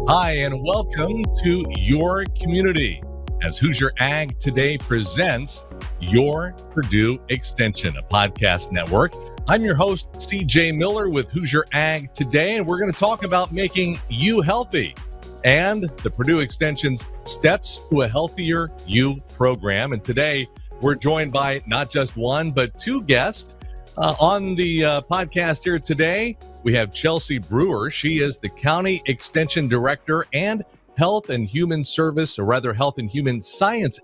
Hi, and welcome to Your Community as Hoosier Ag Today presents Your Purdue Extension, a podcast network. I'm your host, CJ Miller with Hoosier Ag Today, and we're going to talk about making you healthy and the Purdue Extension's Steps to a Healthier You program. And today, we're joined by not just one, but two guests on the podcast here today. We have Chelsea Brewer. She is the County Extension Director and Health and Human Science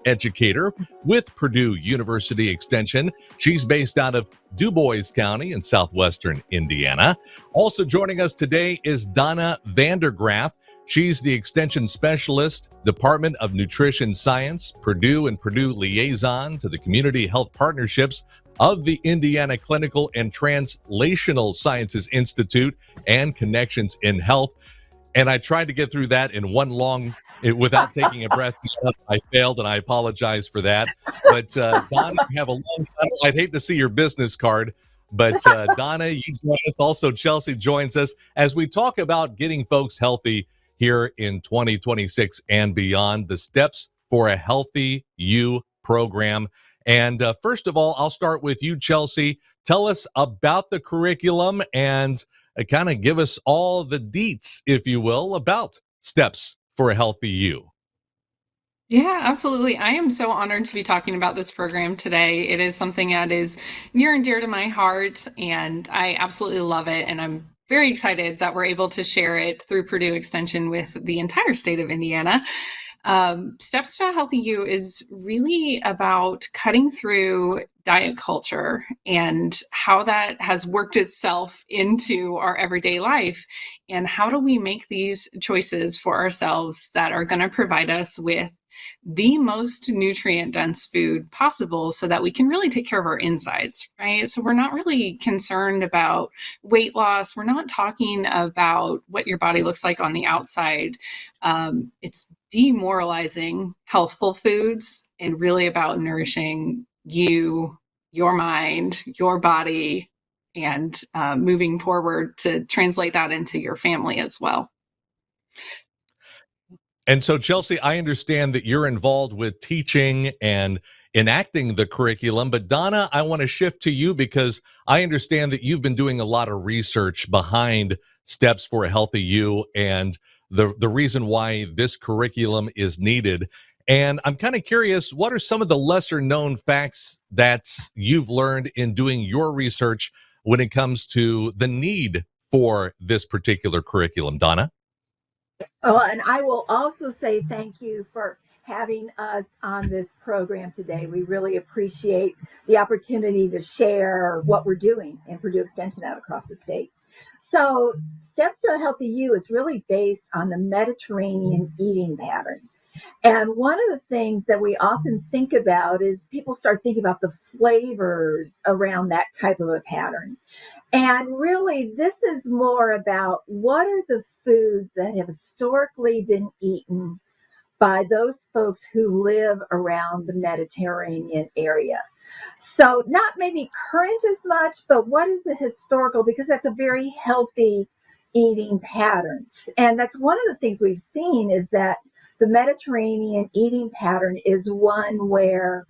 Educator with Purdue University Extension. She's based out of DuBois County in southwestern Indiana. Also joining us today is Donna Vandergraff. She's the Extension Specialist, Department of Nutrition Science, Purdue and Purdue Liaison to the Community Health Partnerships of the Indiana Clinical and Translational Sciences Institute and Connections in Health. And I tried to get through that in one long, without taking a breath. I failed, and I apologize for that. But Donna, you have a long title. I'd hate to see your business card. But Donna, you join us. Also, Chelsea joins us as we talk about getting folks healthy here in 2026 and beyond, the Steps for a Healthy You program. And first of all, I'll start with you, Chelsea. Tell us about the curriculum and kind of give us all the deets, if you will, about Steps for a Healthy You. Yeah, absolutely. I am so honored to be talking about this program today. It is something that is near and dear to my heart, and I absolutely love it. And I'm very excited that we're able to share it through Purdue Extension with the entire state of Indiana. Steps to a Healthy You is really about cutting through diet culture and how that has worked itself into our everyday life. And how do we make these choices for ourselves that are going to provide us with the most nutrient dense food possible so that we can really take care of our insides, right? So we're not really concerned about weight loss. We're not talking about what your body looks like on the outside. It's demoralizing healthful foods and really about nourishing you, your mind, your body, and moving forward to translate that into your family as well. And so, Chelsea, I understand that you're involved with teaching and enacting the curriculum. But Donna, I want to shift to you because I understand that you've been doing a lot of research behind Steps for a Healthy You and the reason why this curriculum is needed. And I'm kind of curious, what are some of the lesser known facts that you've learned in doing your research when it comes to the need for this particular curriculum, Donna? Oh, and I will also say thank you for having us on this program today. We really appreciate the opportunity to share what we're doing in Purdue Extension out across the state. So, Steps to a Healthy You is really based on the Mediterranean eating pattern. And one of the things that we often think about is people start thinking about the flavors around that type of a pattern. And really, this is more about what are the foods that have historically been eaten by those folks who live around the Mediterranean area. So, not maybe current as much, but what is the historical? Because that's a very healthy eating patterns. And that's one of the things we've seen is that the Mediterranean eating pattern is one where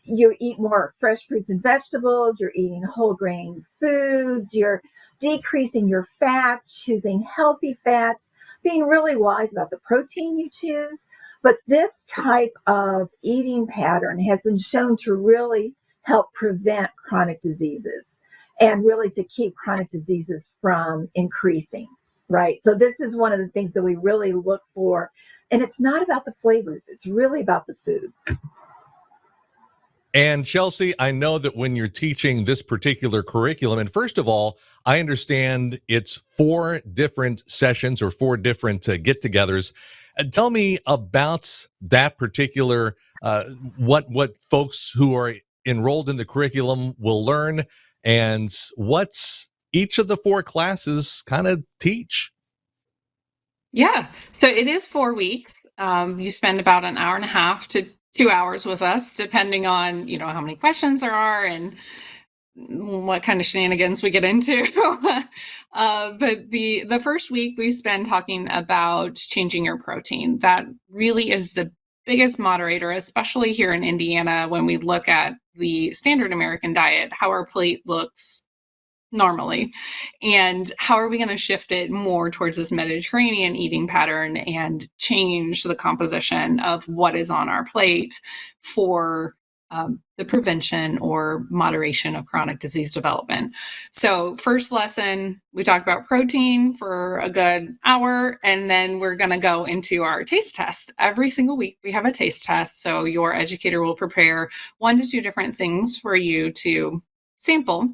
you eat more fresh fruits and vegetables, you're eating whole grain foods, you're decreasing your fats, choosing healthy fats, being really wise about the protein you choose. But this type of eating pattern has been shown to really help prevent chronic diseases and really to keep chronic diseases from increasing, right? So this is one of the things that we really look for. And it's not about the flavors, it's really about the food. And Chelsea, I know that when you're teaching this particular curriculum, and first of all, I understand it's 4 different sessions or 4 different get-togethers. Tell me about that particular, what folks who are enrolled in the curriculum will learn, and what's each of the 4 classes kind of teach. Yeah, so it is 4 weeks. You spend about an hour and a half to 2 hours with us, depending on, how many questions there are and what kind of shenanigans we get into. But the first week we spend talking about changing your protein. That really is the biggest moderator, especially here in Indiana, when we look at the standard American diet, how our plate looks normally, and how are we going to shift it more towards this Mediterranean eating pattern and change the composition of what is on our plate for the prevention or moderation of chronic disease development. So first lesson, we talked about protein for a good hour, and then we're going to go into our taste test. Every single week we have a taste test. So your educator will prepare 1 to 2 different things for you to sample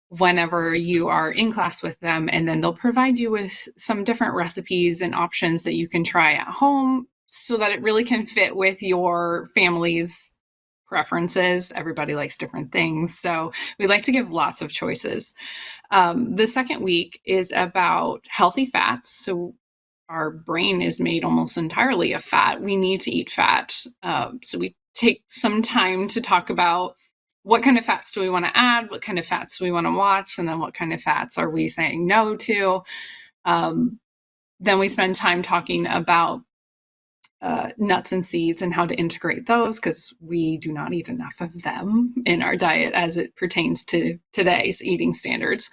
whenever you are in class with them. And then they'll provide you with some different recipes and options that you can try at home so that it really can fit with your family's preferences. Everybody likes different things. So we like to give lots of choices. The second week is about healthy fats. So our brain is made almost entirely of fat. We need to eat fat. So we take some time to talk about what kind of fats do we want to add, what kind of fats do we want to watch, and then what kind of fats are we saying no to. Then we spend time talking about nuts and seeds and how to integrate those, because we do not eat enough of them in our diet as it pertains to today's eating standards.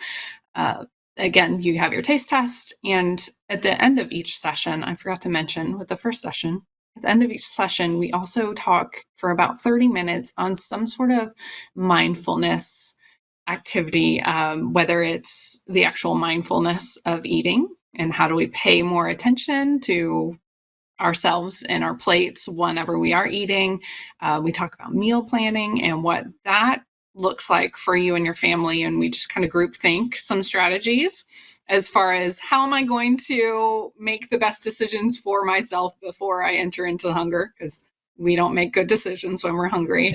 Again, you have your taste test, and at the end of each session, I forgot to mention with the first session, at the end of each session, we also talk for about 30 minutes on some sort of mindfulness activity, whether it's the actual mindfulness of eating and how do we pay more attention to ourselves and our plates whenever we are eating. We talk about meal planning and what that looks like for you and your family. And we just kind of group think some strategies as far as how am I going to make the best decisions for myself before I enter into hunger, because we don't make good decisions when we're hungry.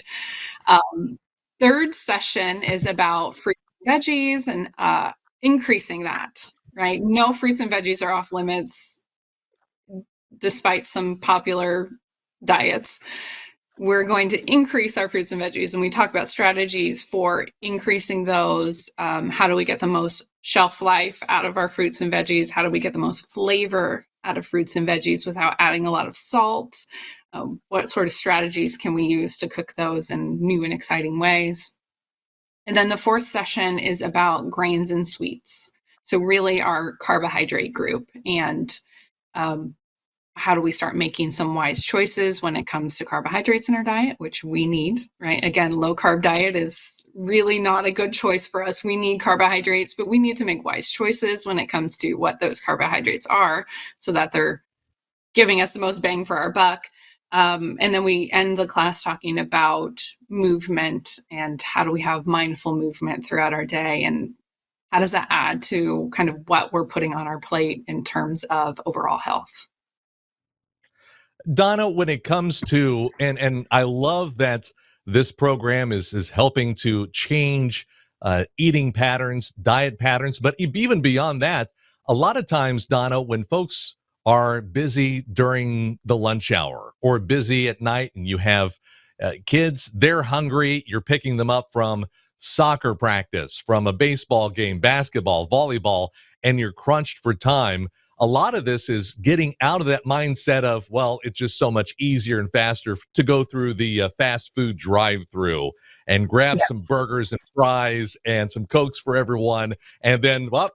Third session is about fruits and veggies and increasing that, right? No fruits and veggies are off limits despite some popular diets. We're going to increase our fruits and veggies, and we talk about strategies for increasing those. How do we get the most shelf life out of our fruits and veggies? How do we get the most flavor out of fruits and veggies without adding a lot of salt? What sort of strategies can we use to cook those in new and exciting ways? And then the fourth session is about grains and sweets. So really our carbohydrate group, and how do we start making some wise choices when it comes to carbohydrates in our diet, which we need, right? Again, low carb diet is really not a good choice for us. We need carbohydrates, but we need to make wise choices when it comes to what those carbohydrates are so that they're giving us the most bang for our buck. And then we end the class talking about movement and how do we have mindful movement throughout our day, and how does that add to kind of what we're putting on our plate in terms of overall health. Donna, when it comes to and I love that this program is helping to change eating patterns, diet patterns, but even beyond that, a lot of times, Donna, when folks are busy during the lunch hour or busy at night, and you have kids, they're hungry, you're picking them up from soccer practice, from a baseball game, basketball, volleyball, and you're crunched for time. A lot of this is getting out of that mindset of, well, it's just so much easier and faster to go through the fast food drive-through and grab some burgers and fries and some Cokes for everyone. And then, well,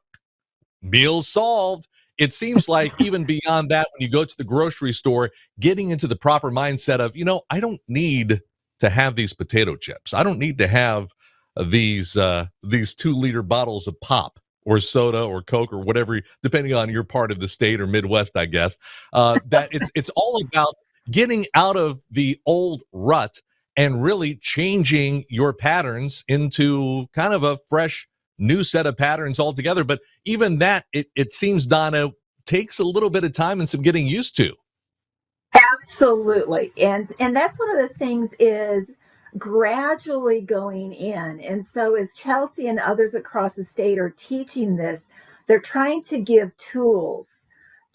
meals solved. It seems like even beyond that, when you go to the grocery store, getting into the proper mindset of, I don't need to have these potato chips. I don't need to have these 2-liter bottles of pop or soda or Coke or whatever, depending on your part of the state or Midwest, I guess. That it's all about getting out of the old rut and really changing your patterns into kind of a fresh new set of patterns altogether. But even that, it seems, Donna, takes a little bit of time and some getting used to. Absolutely. And that's one of the things is gradually going in. And so as Chelsea and others across the state are teaching this, they're trying to give tools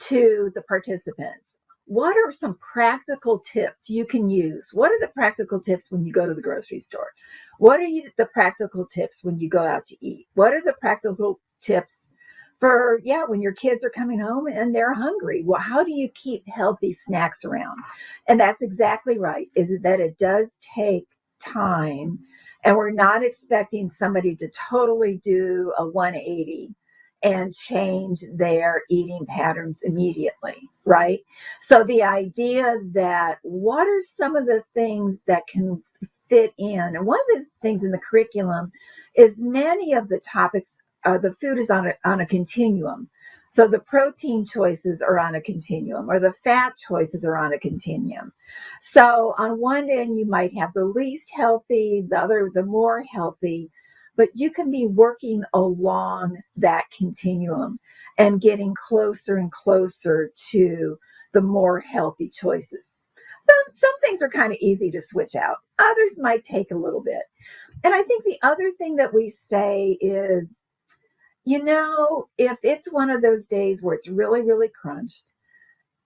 to the participants. What are some practical tips you can use? What are the practical tips when you go to the grocery store? What are the practical tips when you go out to eat? What are the practical tips for, when your kids are coming home and they're hungry? Well, how do you keep healthy snacks around? And that's exactly right, is that it does take time, and we're not expecting somebody to totally do a 180 and change their eating patterns immediately, right? So the idea that what are some of the things that can fit in, and one of the things in the curriculum is many of the topics, the food is on a continuum. So the protein choices are on a continuum, or the fat choices are on a continuum. So on one end, you might have the least healthy, the other, the more healthy, but you can be working along that continuum and getting closer and closer to the more healthy choices. Some things are kind of easy to switch out. Others might take a little bit. And I think the other thing that we say is, if it's one of those days where it's really, really crunched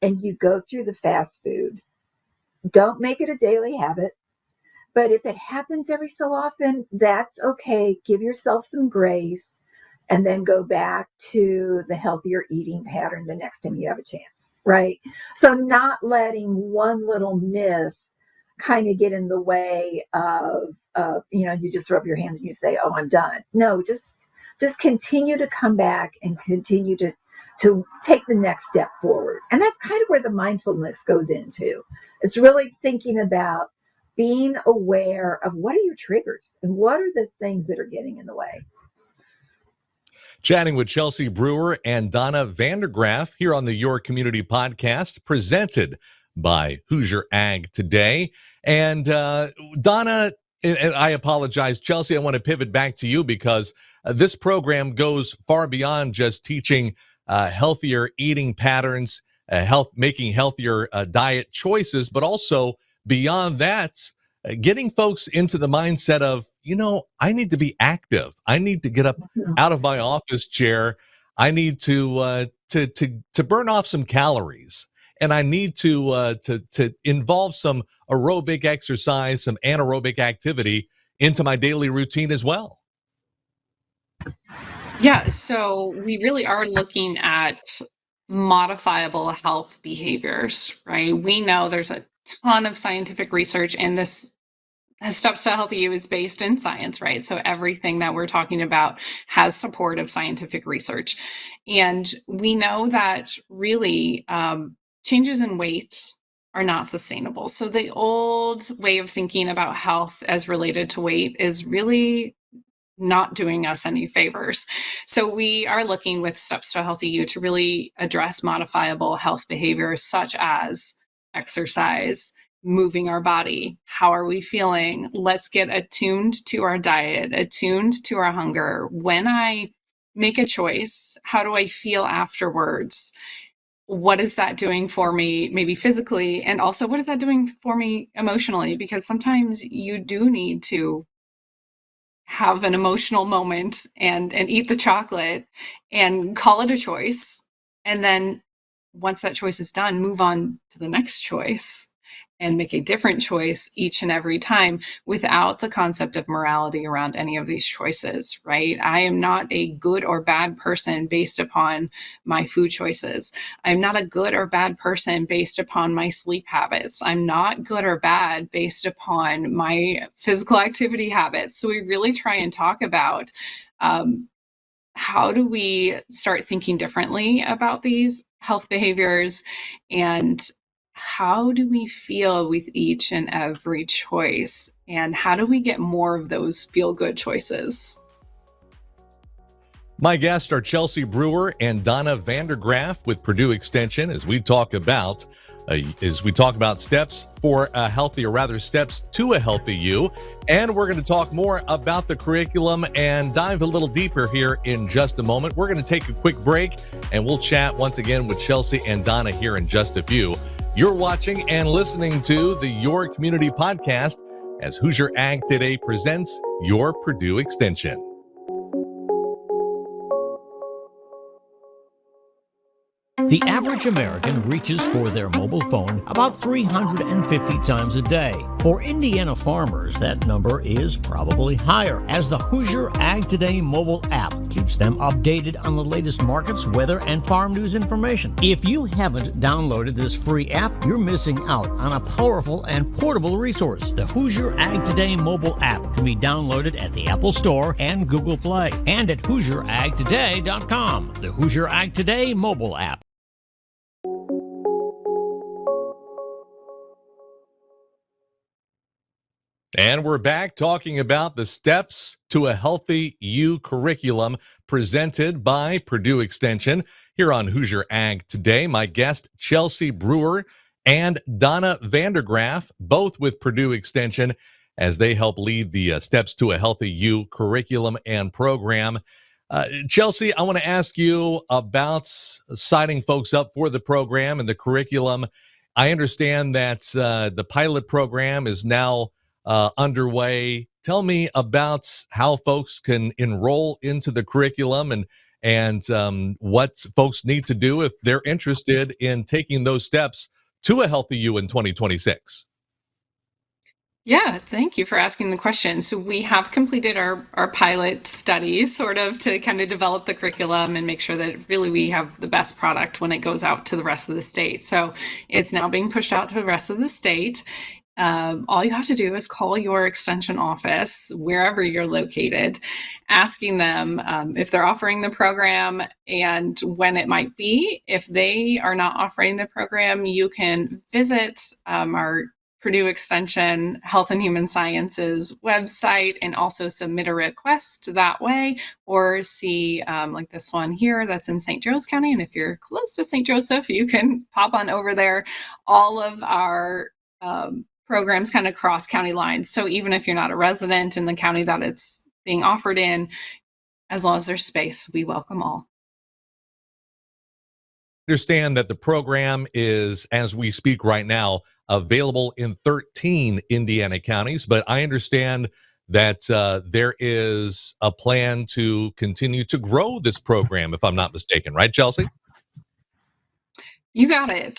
and you go through the fast food, don't make it a daily habit. But if it happens every so often, that's okay. Give yourself some grace and then go back to the healthier eating pattern the next time you have a chance, right? So not letting one little miss kind of get in the way of, you just throw up your hands and you say, oh, I'm done. No, just continue to come back and continue to take the next step forward. And that's kind of where the mindfulness goes into. It's really thinking about being aware of what are your triggers and what are the things that are getting in the way. Chatting with Chelsea Brewer and Donna Vandergraff here on the Your Community podcast, presented by Hoosier Ag Today. And Donna, and I apologize, Chelsea, I want to pivot back to you because this program goes far beyond just teaching healthier eating patterns, making healthier diet choices, but also beyond that, getting folks into the mindset of, I need to be active. I need to get up out of my office chair. I need to burn off some calories, and I need to involve some aerobic exercise, some anaerobic activity into my daily routine as well. Yeah, so we really are looking at modifiable health behaviors, right? We know there's a ton of scientific research, and this Steps to Healthy You is based in science, right? So everything that we're talking about has support of scientific research. And we know that really changes in weight are not sustainable. So the old way of thinking about health as related to weight is really not doing us any favors. So we are looking with Steps to Healthy You to really address modifiable health behaviors such as exercise, moving our body. How are we feeling? Let's get attuned to our diet, attuned to our hunger. When I make a choice, how do I feel afterwards? What is that doing for me, maybe physically? And also, what is that doing for me emotionally? Because sometimes you do need to have an emotional moment and eat the chocolate and call it a choice. And then once that choice is done, move on to the next choice and make a different choice each and every time without the concept of morality around any of these choices, right? I am not a good or bad person based upon my food choices. I'm not a good or bad person based upon my sleep habits. I'm not good or bad based upon my physical activity habits. So we really try and talk about how do we start thinking differently about these health behaviors, and how do we feel with each and every choice, and how do we get more of those feel-good choices? My guests are Chelsea Brewer and Donna Vandergraff with Purdue Extension as we talk about steps for a healthy, or rather steps to a healthy you. And we're going to talk more about the curriculum and dive a little deeper here in just a moment. We're going to take a quick break and we'll chat once again with Chelsea and Donna here in just a few. You're watching and listening to the Your Community podcast as Hoosier Ag Today presents Your Purdue Extension. The average American reaches for their mobile phone about 350 times a day. For Indiana farmers, that number is probably higher, as the Hoosier Ag Today mobile app keeps them updated on the latest markets, weather, and farm news information. If you haven't downloaded this free app, you're missing out on a powerful and portable resource. The Hoosier Ag Today mobile app can be downloaded at the Apple Store and Google Play, and at HoosierAgToday.com. The Hoosier Ag Today mobile app. And we're back talking about the steps to a healthy U curriculum presented by Purdue Extension here on Hoosier Ag Today. My guest, Chelsea Brewer and Donna Vandergraff, both with Purdue Extension, as they help lead the Steps to a Healthy U curriculum and program. Chelsea, I want to ask you about signing folks up for the program and the curriculum. I understand that the pilot program is now underway. Tell me about how folks can enroll into the curriculum and what folks need to do if they're interested in taking those steps to a healthy you in 2026. Yeah, thank you for asking the question. So we have completed our pilot study sort of to kind of develop the curriculum and make sure that really we have the best product when it goes out to the rest of the state. So it's now being pushed out to the rest of the state. All you have to do is call your extension office wherever you're located, asking them if they're offering the program and when it might be. If they are not offering the program, you can visit our Purdue Extension Health and Human Sciences website and also submit a request that way, or see like this one here that's in St. Joseph County. And if you're close to St. Joseph, you can pop on over there. All of our programs kind of cross county lines. So even if you're not a resident in the county that it's being offered in, as long as there's space, we welcome all. Understand that the program is, as we speak right now, available in 13 Indiana counties, but I understand that there is a plan to continue to grow this program, if I'm not mistaken, right, Chelsea? You got it.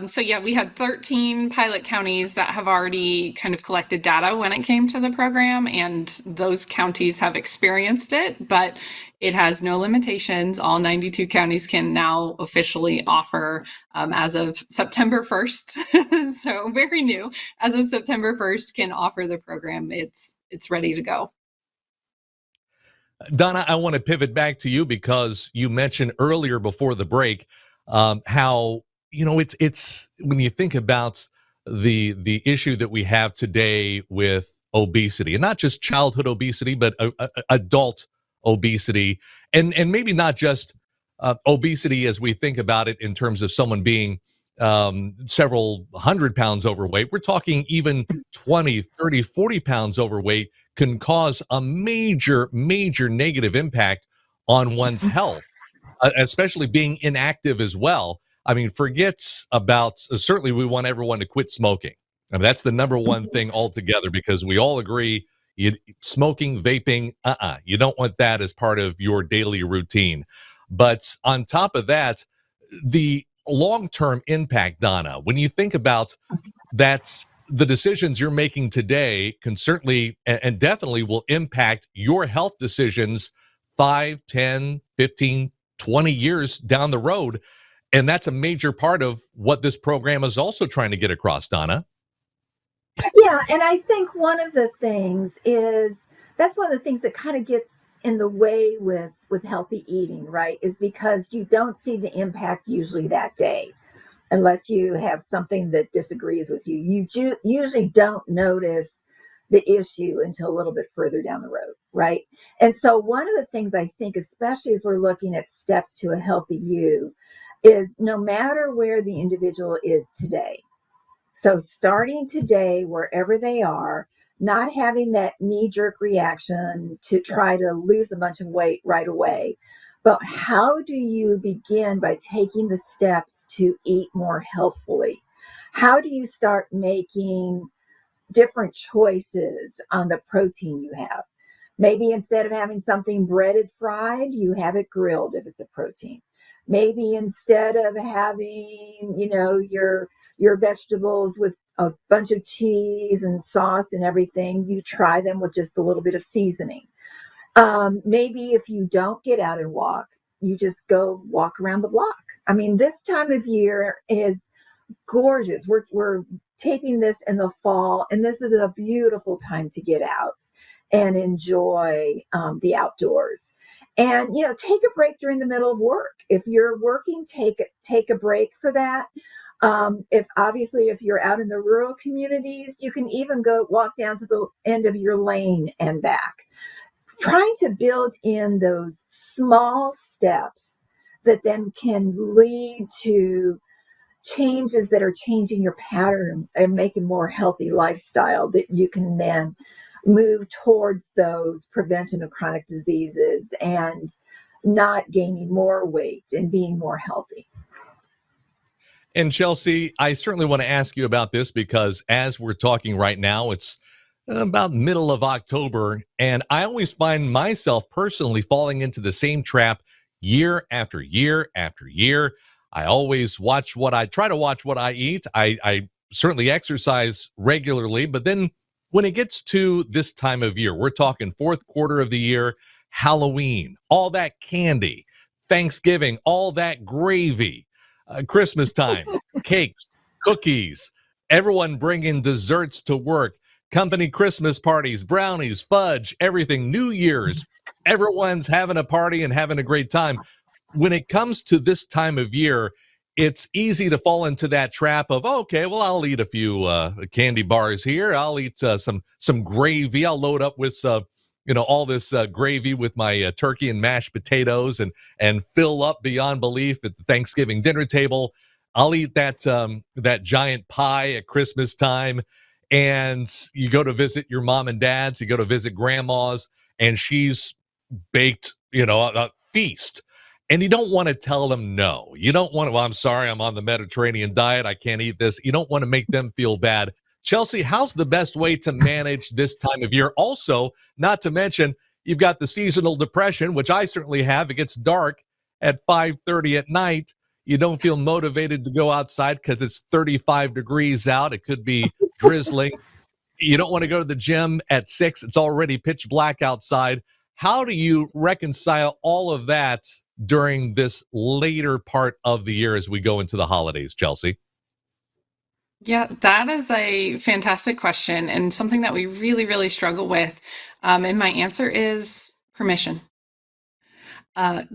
So yeah, we had 13 pilot counties that have already kind of collected data when it came to the program, and those counties have experienced it, but it has no limitations. All 92 counties can now officially offer as of September 1st. So very new. As of September 1st, can offer the program. It's ready to go. Donna, I want to pivot back to you because you mentioned earlier before the break how it's when you think about the issue that we have today with obesity, and not just childhood obesity, but adult obesity, and maybe not just obesity as we think about it in terms of someone being several 100 pounds overweight. We're talking even 20, 30, 40 pounds overweight can cause a major negative impact on one's health, especially being inactive as well. I mean, forgets about, certainly we want everyone to quit smoking. I mean, that's the number one thing altogether, because we all agree smoking, vaping, you don't want that as part of your daily routine. But on top of that, the long-term impact, Donna, when you think about that, the decisions you're making today can certainly and definitely will impact your health decisions 5, 10, 15, 20 years down the road. And that's a major part of what this program is also trying to get across, Donna. Yeah, and I think one of the things is that's one of the things that kind of gets in the way with healthy eating, right? Is because you don't see the impact usually that day, unless you have something that disagrees with you. You usually don't notice the issue until a little bit further down the road, right? And so one of the things I think, especially as we're looking at steps to a healthy you, is no matter where the individual is today. So starting today, wherever they are, not having that knee-jerk reaction to try to lose a bunch of weight right away, but how do you begin by taking the steps to eat more healthfully? How do you start making different choices on the protein you have? Maybe instead of having something breaded fried, you have it grilled if it's a protein. Maybe instead of having, your vegetables with a bunch of cheese and sauce and everything, you try them with just a little bit of seasoning. Maybe if you don't get out and walk, you just go walk around the block. I mean, this time of year is gorgeous. We're taping this in the fall, and this is a beautiful time to get out and enjoy the outdoors. And take a break during the middle of work. If you're working, take a break for that. If you're out in the rural communities, you can even go walk down to the end of your lane and back. Trying to build in those small steps that then can lead to changes that are changing your pattern and make a more healthy lifestyle, that you can then move towards those prevention of chronic diseases and not gaining more weight and being more healthy. And Chelsea, I certainly want to ask you about this because as we're talking right now, it's about middle of October, and I always find myself personally falling into the same trap year after year after year. I always try to watch what I eat. I certainly exercise regularly, but then when it gets to this time of year, we're talking fourth quarter of the year, Halloween, all that candy, Thanksgiving, all that gravy, Christmas time, cakes, cookies, everyone bringing desserts to work, company Christmas parties, brownies, fudge, everything, New Year's, everyone's having a party and having a great time. When it comes to this time of year, it's easy to fall into that trap of, okay, well, I'll eat a few candy bars here. I'll eat some gravy. I'll load up with all this gravy with my turkey and mashed potatoes and fill up beyond belief at the Thanksgiving dinner table. I'll eat that giant pie at Christmas time. And you go to visit your mom and dad's, you go to visit grandma's, and she's baked, a feast. And you don't want to tell them no. You don't want to, well, I'm sorry, I'm on the Mediterranean diet. I can't eat this. You don't want to make them feel bad. Chelsea, how's the best way to manage this time of year? Also, not to mention, you've got the seasonal depression, which I certainly have. It gets dark at 5:30 at night. You don't feel motivated to go outside because it's 35 degrees out. It could be drizzling. You don't want to go to the gym at 6. It's already pitch black outside. How do you reconcile all of that during this later part of the year as we go into the holidays, Chelsea? Yeah, that is a fantastic question and something that we really, really struggle with. And my answer is permission.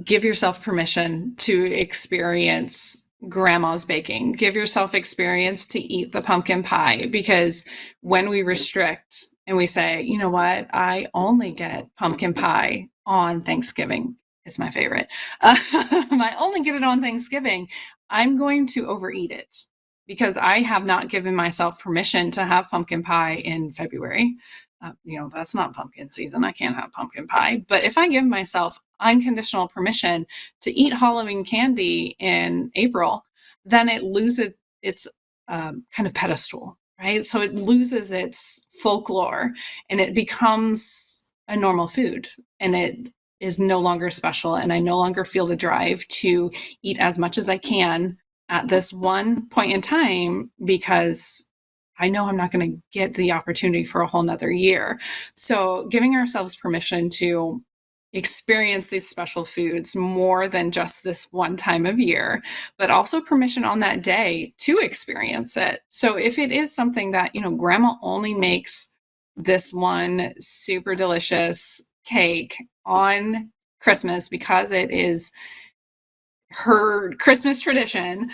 Give yourself permission to experience grandma's baking. Give yourself experience to eat the pumpkin pie, because when we restrict and we say, you know what, I only get pumpkin pie on Thanksgiving. It's my favorite. I only get it on Thanksgiving. I'm going to overeat it because I have not given myself permission to have pumpkin pie in February. That's not pumpkin season. I can't have pumpkin pie. But if I give myself unconditional permission to eat Halloween candy in April, then it loses its kind of pedestal, right? So it loses its folklore and it becomes a normal food, and it is no longer special. And I no longer feel the drive to eat as much as I can at this one point in time, because I know I'm not going to get the opportunity for a whole nother year. So giving ourselves permission to experience these special foods more than just this one time of year, but also permission on that day to experience it. So if it is something that, grandma only makes this one super delicious cake on Christmas because it is her Christmas tradition,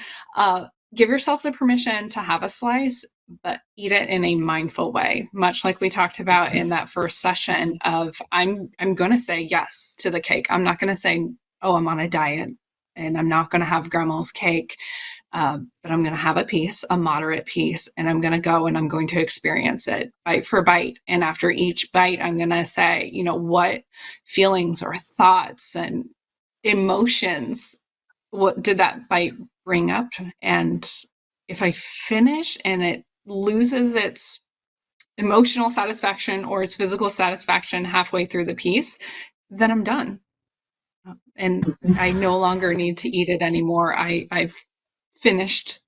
give yourself the permission to have a slice, but eat it in a mindful way, much like we talked about in that first session of I'm going to say yes to the cake. I'm not going to say, oh, I'm on a diet and I'm not going to have grandma's cake, but I'm going to have a piece, a moderate piece, and I'm going to go and I'm going to experience it bite for bite. And after each bite, I'm going to say, what feelings or thoughts and emotions, what did that bite bring up? And if I finish and it loses its emotional satisfaction or its physical satisfaction halfway through the piece, then I'm done. and I no longer need to eat it anymore. I've finished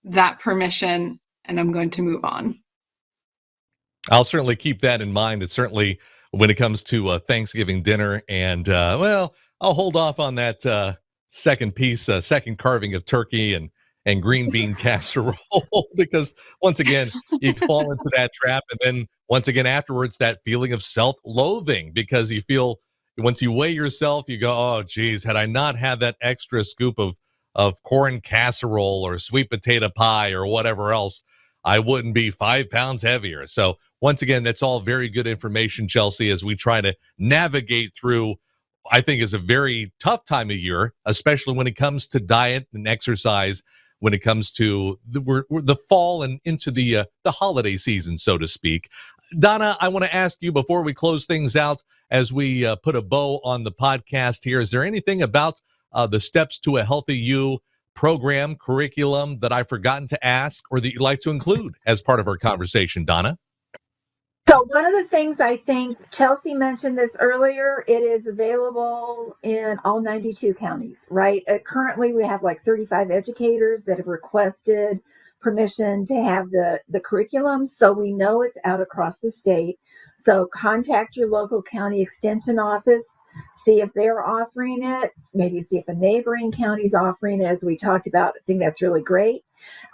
that permission, and I'm going to move on. I'll certainly keep that in mind. It's certainly when it comes to Thanksgiving dinner, and I'll hold off on that second carving of turkey and green bean casserole because once again you fall into that trap, and then once again afterwards that feeling of self-loathing because you feel once you weigh yourself, you go, oh geez, had I not had that extra scoop of corn casserole or sweet potato pie or whatever else, I wouldn't be 5 pounds heavier. So once again, that's all very good information, Chelsea, as we try to navigate through, I think is a very tough time of year, especially when it comes to diet and exercise, when it comes to the fall and into the holiday season, so to speak. Donna, I want to ask you before we close things out, as we put a bow on the podcast here, is there anything about the Steps to a Healthy You program, curriculum that I've forgotten to ask or that you'd like to include as part of our conversation, Donna? So one of the things I think Chelsea mentioned this earlier, it is available in all 92 counties, right? Currently, we have like 35 educators that have requested permission to have the curriculum. So we know it's out across the state. So contact your local county extension office, see if they're offering it, maybe see if a neighboring county is offering it, as we talked about. I think that's really great.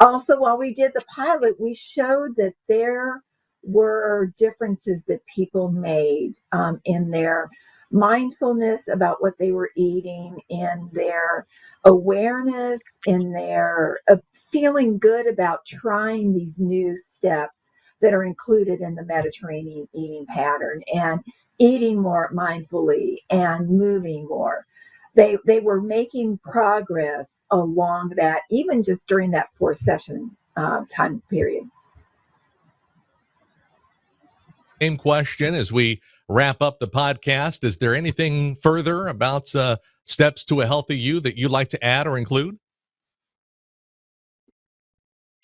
Also, while we did the pilot, we showed that there were differences that people made in their mindfulness about what they were eating, in their awareness, in their feeling good about trying these new steps that are included in the Mediterranean eating pattern and eating more mindfully and moving more. They were making progress along that, even just during that 4-session time period. Same question as we wrap up the podcast. Is there anything further about Steps to a Healthy You that you'd like to add or include?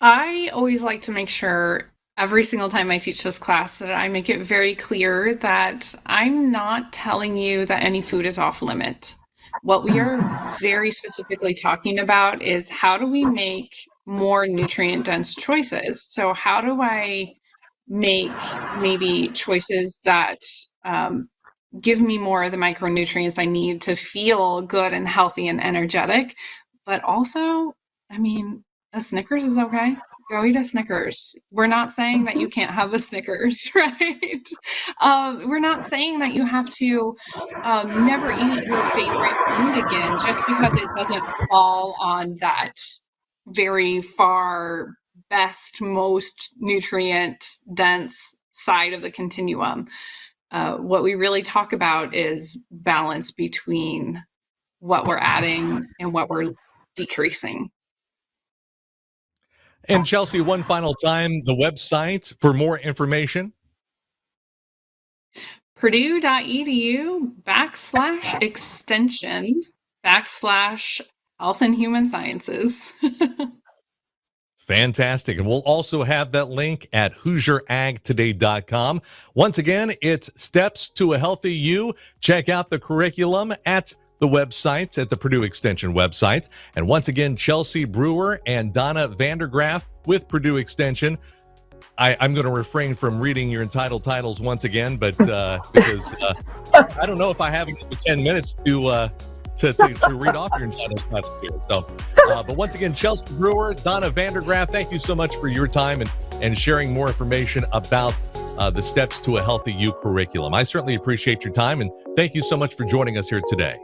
I always like to make sure every single time I teach this class that I make it very clear that I'm not telling you that any food is off limit. What we are very specifically talking about is how do we make more nutrient dense choices? So how do I make maybe choices that give me more of the micronutrients I need to feel good and healthy and energetic, but also, I mean, a Snickers is okay. Go eat a Snickers. We're not saying that you can't have a Snickers, right? We're not saying that you have to never eat your favorite food again just because it doesn't fall on that very far best, most nutrient dense side of the continuum. What we really talk about is balance between what we're adding and what we're decreasing. And Chelsea, one final time, the website for more information. Purdue.edu/extension/health and human sciences. Fantastic. And we'll also have that link at HoosierAgToday.com. Once again, it's Steps to a Healthy You. Check out the curriculum at the website, at the Purdue Extension website. And once again, Chelsea Brewer and Donna Vandergraff with Purdue Extension. I'm going to refrain from reading your entitled titles once again, but because I don't know if I have 10 minutes to read off your entitled titles here. So, but once again, Chelsea Brewer, Donna Vandergraff, thank you so much for your time and sharing more information about the Steps to a Healthy You curriculum. I certainly appreciate your time, and thank you so much for joining us here today.